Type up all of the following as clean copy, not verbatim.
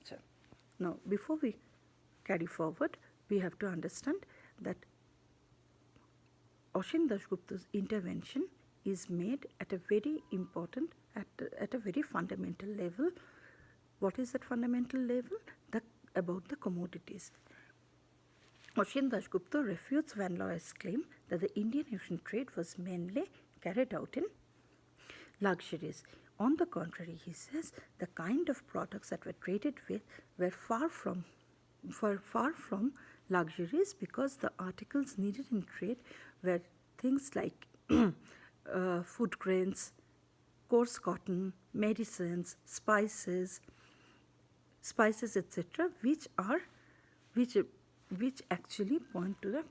structure. Now, before we carry forward, we have to understand that Oshin Dasgupta's intervention is made at a very important, at a very fundamental level. What is that fundamental level? About the commodities. Oshin Dasgupta refutes Van Looy's claim that the Indian Ocean trade was mainly carried out in luxuries. On the contrary, he says the kind of products that were traded with were far from luxuries, because the articles needed in trade were things like food grains, coarse cotton, medicines, spices, etc., which actually point to the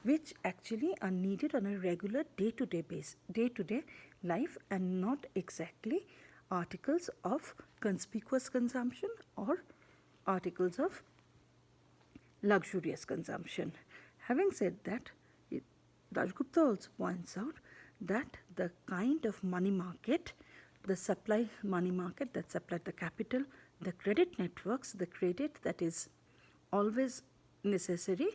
which actually are needed on a regular day-to-day life, and not exactly articles of conspicuous consumption or articles of luxurious consumption. Having said that, Dasgupta also points out that the kind of money market, the supply money market that supplied the capital, the credit networks, the credit that is always necessary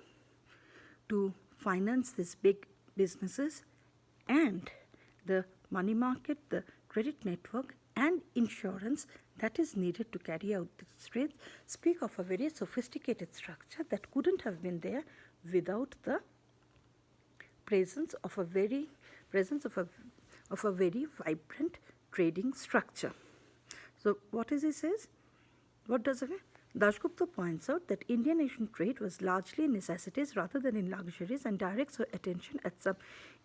to finance these big businesses, and the money market, the credit network, and insurance that is needed to carry out these trades speak of a very sophisticated structure that couldn't have been there without the presence of a very vibrant trading structure. So what is he says? What does it mean? Dasgupta points out that Indian Ocean trade was largely in necessities rather than in luxuries, and directs her attention at some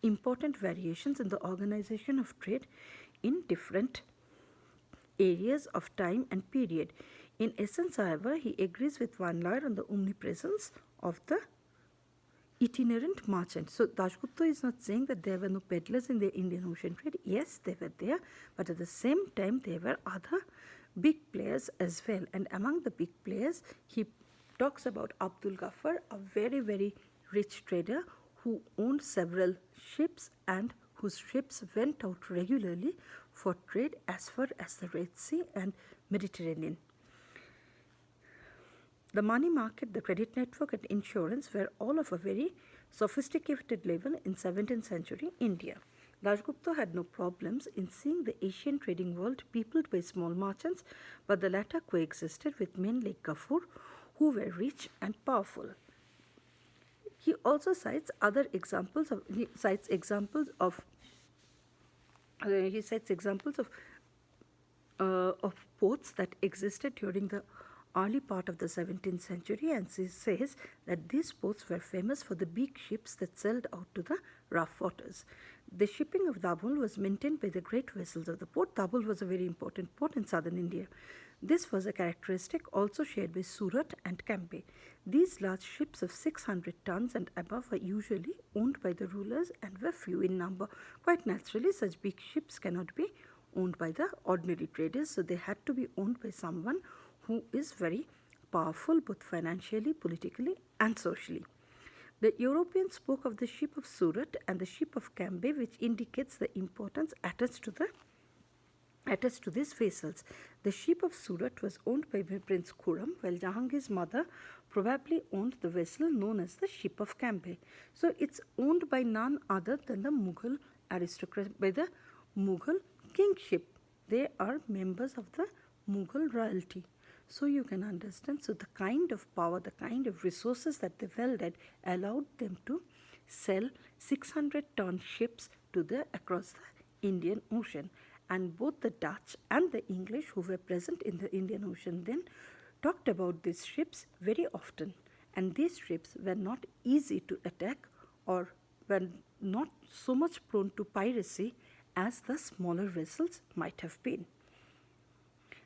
important variations in the organization of trade in different areas of time and period. In essence, however, he agrees with Van Looy on the omnipresence of the itinerant merchant. So Dasgupta is not saying that there were no peddlers in the Indian Ocean trade. Yes, they were there, but at the same time there were other big players as well. And among the big players, he talks about Abdul Ghaffar, a very, very rich trader who owned several ships and whose ships went out regularly for trade as far as the Red Sea and Mediterranean. The money market, the credit network, and insurance were all of a very sophisticated level in 17th century India. Dasgupta had no problems in seeing the Asian trading world peopled by small merchants, but the latter coexisted with men like Ghaffur, who were rich and powerful. He also cites other examples of ports that existed during the early part of the 17th century, and he says that these ports were famous for the big ships that sailed out to the rough waters. The shipping of Dabhol was maintained by the great vessels of the port. Dabhol was a very important port in southern India. This was a characteristic also shared by Surat and Cambay. These large ships of 600 tons and above were usually owned by the rulers and were few in number. Quite naturally, such big ships cannot be owned by the ordinary traders, so they had to be owned by someone who is very powerful both financially, politically, and socially. The Europeans spoke of the ship of Surat and the ship of Cambay, which indicates the importance attached to these vessels. The ship of Surat was owned by Prince Khurram, while Jahangir's mother probably owned the vessel known as the ship of Cambay. So it's owned by none other than the Mughal aristocracy, by the Mughal kingship. They are members of the Mughal royalty. So you can understand, so the kind of power, the kind of resources that they wielded allowed them to sell 600-ton ships across the Indian Ocean. And both the Dutch and the English who were present in the Indian Ocean then talked about these ships very often. And these ships were not easy to attack or were not so much prone to piracy as the smaller vessels might have been.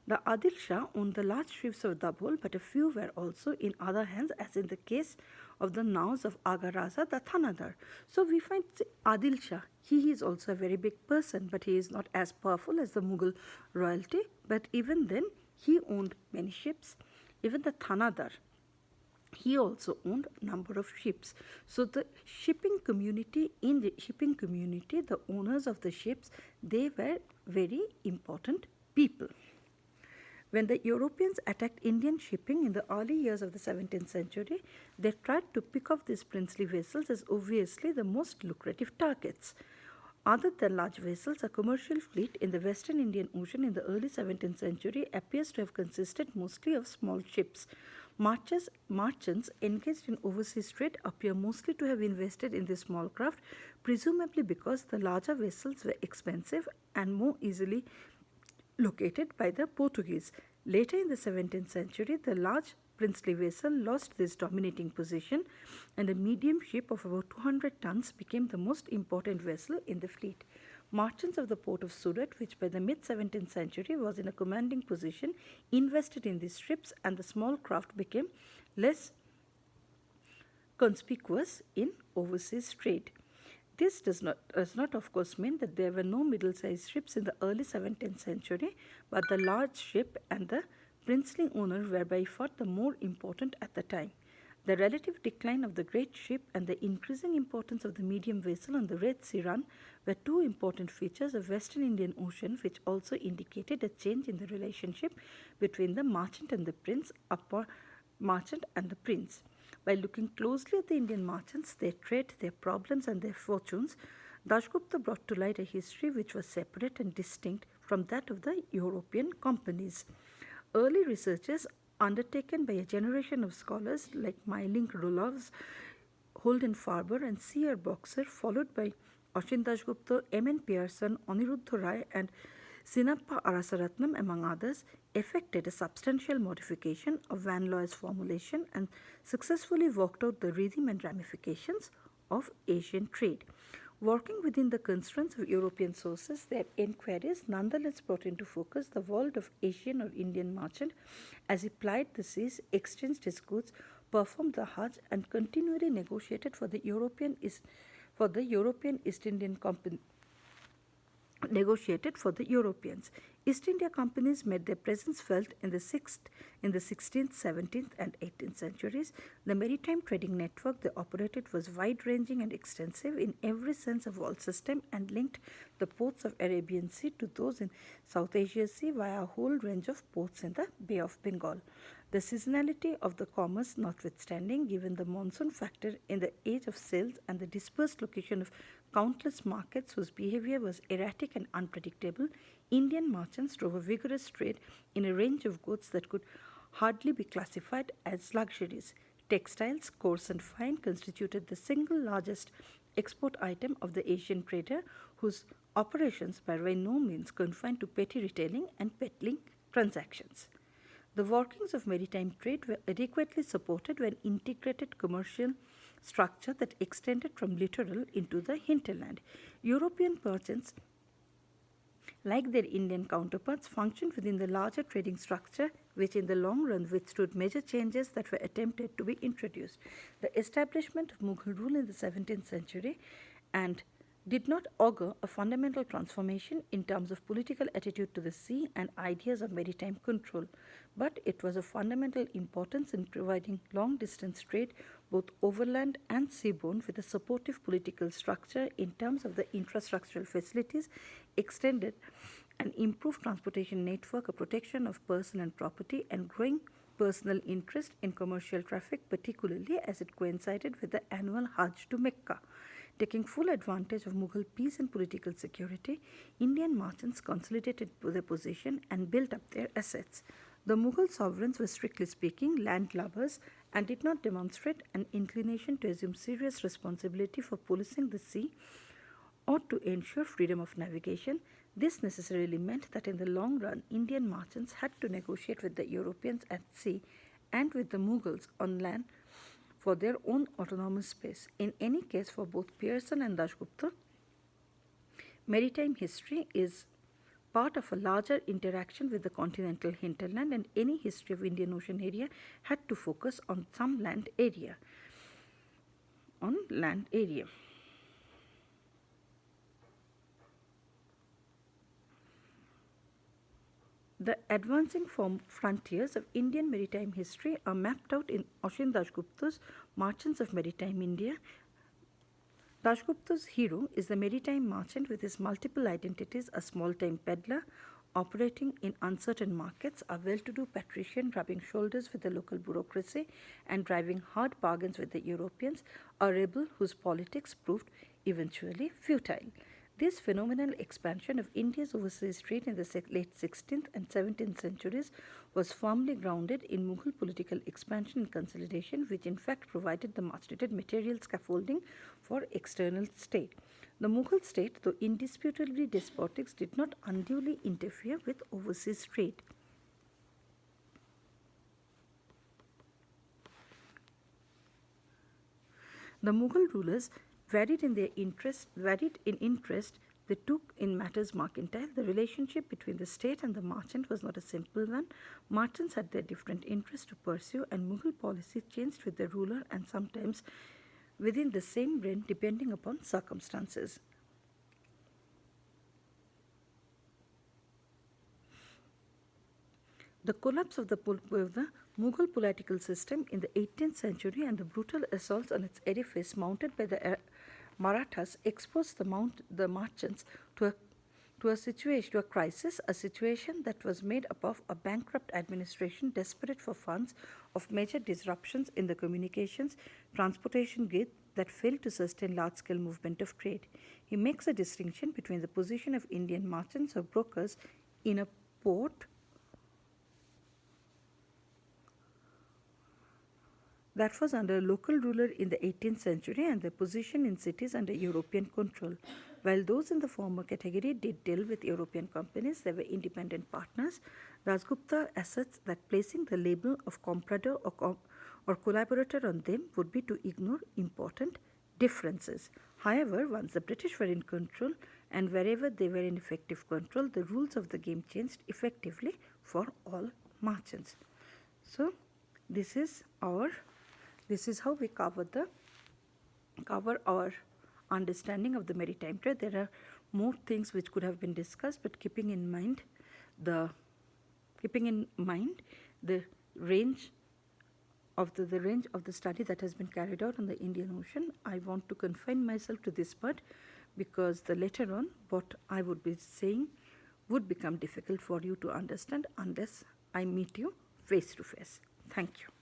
The Adil Shah owned the large ships of Dabhol, but a few were also in other hands, as in the case of the naus of Aga Raza, the Thanadar. So we find Adil Shah, he is also a very big person, but he is not as powerful as the Mughal royalty. But even then, he owned many ships. Even the Thanadar, he also owned a number of ships. So the shipping community, the owners of the ships, they were very important people. When the Europeans attacked Indian shipping in the early years of the 17th century, they tried to pick off these princely vessels as obviously the most lucrative targets. Other than large vessels, a commercial fleet in the Western Indian Ocean in the early 17th century appears to have consisted mostly of small ships. Merchants engaged in overseas trade appear mostly to have invested in these small craft, presumably because the larger vessels were expensive and more easily located by the Portuguese. Later in the 17th century, the large princely vessel lost this dominating position, and a medium ship of about 200 tons became the most important vessel in the fleet. Merchants of the port of Surat, which by the mid 17th century was in a commanding position, invested in these ships, and the small craft became less conspicuous in overseas trade. This does not, of course, mean that there were no middle sized ships in the early 17th century, but the large ship and the princely owner were by far the more important at the time. The relative decline of the great ship and the increasing importance of the medium vessel on the Red Sea run were two important features of Western Indian Ocean, which also indicated a change in the relationship between the merchant and the prince. By looking closely at the Indian merchants, their trade, their problems, and their fortunes, Dasgupta brought to light a history which was separate and distinct from that of the European companies. Early researches undertaken by a generation of scholars like Myling Roloffs, Holden Farber, and C.R. Boxer, followed by Oshin Dasgupta, M.N. Pearson, Aniruddha Rai, and Sinappa Arasaratnam, among others, effected a substantial modification of Van Loy's formulation and successfully worked out the rhythm and ramifications of Asian trade. Working within the constraints of European sources, their enquiries nonetheless brought into focus the world of Asian or Indian merchant as he plied the seas, exchanged his goods, performed the Hajj, and continually negotiated for the European East Indian Company negotiated for the Europeans. East India companies made their presence felt in the 16th, 17th, and 18th centuries. The maritime trading network they operated was wide-ranging and extensive in every sense of world system and linked the ports of Arabian Sea to those in South Asia Sea via a whole range of ports in the Bay of Bengal. The seasonality of the commerce notwithstanding, given the monsoon factor in the age of sails and the dispersed location of countless markets whose behavior was erratic and unpredictable, Indian merchants drove a vigorous trade in a range of goods that could hardly be classified as luxuries. Textiles, coarse and fine, constituted the single largest export item of the Asian trader, whose operations were by no means confined to petty retailing and peddling transactions. The workings of maritime trade were adequately supported by an integrated commercial structure that extended from littoral into the hinterland. European merchants, like their Indian counterparts, functioned within the larger trading structure, which in the long run withstood major changes that were attempted to be introduced. The establishment of Mughal rule in the 17th century and did not augur a fundamental transformation in terms of political attitude to the sea and ideas of maritime control, but it was of fundamental importance in providing long distance trade, both overland and seaborne, with a supportive political structure in terms of the infrastructural facilities extended an improved transportation network, a protection of person and property, and growing personal interest in commercial traffic, particularly as it coincided with the annual Hajj to Mecca. Taking full advantage of Mughal peace and political security, Indian merchants consolidated their position and built up their assets. The Mughal sovereigns were, strictly speaking, landlubbers and did not demonstrate an inclination to assume serious responsibility for policing the sea or to ensure freedom of navigation. This necessarily meant that in the long run, Indian merchants had to negotiate with the Europeans at sea and with the Mughals on land for their own autonomous space. In any case, for both Pearson and Dasgupta, maritime history is part of a larger interaction with the continental hinterland, and any history of Indian Ocean area had to focus on some land area. The advancing frontiers of Indian maritime history are mapped out in Oshin Dasgupta's Merchants of Maritime India. Dasgupta's hero is the maritime merchant with his multiple identities: a small-time peddler, operating in uncertain markets, a well to do patrician rubbing shoulders with the local bureaucracy and driving hard bargains with the Europeans, a rebel whose politics proved eventually futile. This phenomenal expansion of India's overseas trade in the late 16th and 17th centuries was firmly grounded in Mughal political expansion and consolidation, which in fact provided the much needed material scaffolding for external state. The Mughal state, though indisputably despotic, did not unduly interfere with overseas trade. The Mughal rulers varied in interest they took in matters mercantile. The relationship between the state and the merchant was not a simple one. Merchants had their different interests to pursue, and Mughal policy changed with the ruler and sometimes within the same reign depending upon circumstances. The collapse of the Mughal political system in the 18th century and the brutal assaults on its edifice mounted by the Marathas exposed the merchants to a crisis, a situation that was made up of a bankrupt administration desperate for funds, of major disruptions in the communications, transportation grid that failed to sustain large-scale movement of trade. He makes a distinction between the position of Indian merchants or brokers in a port that was under a local ruler in the 18th century and their position in cities under European control. While those in the former category did deal with European companies, they were independent partners. Dasgupta asserts that placing the label of comprador or collaborator on them would be to ignore important differences. However, once the British were in control and wherever they were in effective control, the rules of the game changed effectively for all merchants. So, this is our this is how we cover our understanding of the maritime trade. There are more things which could have been discussed, but keeping in mind the range of the range of the study that has been carried out on the Indian Ocean, I want to confine myself to this part because the later on what I would be saying would become difficult for you to understand unless I meet you face to face. Thank you.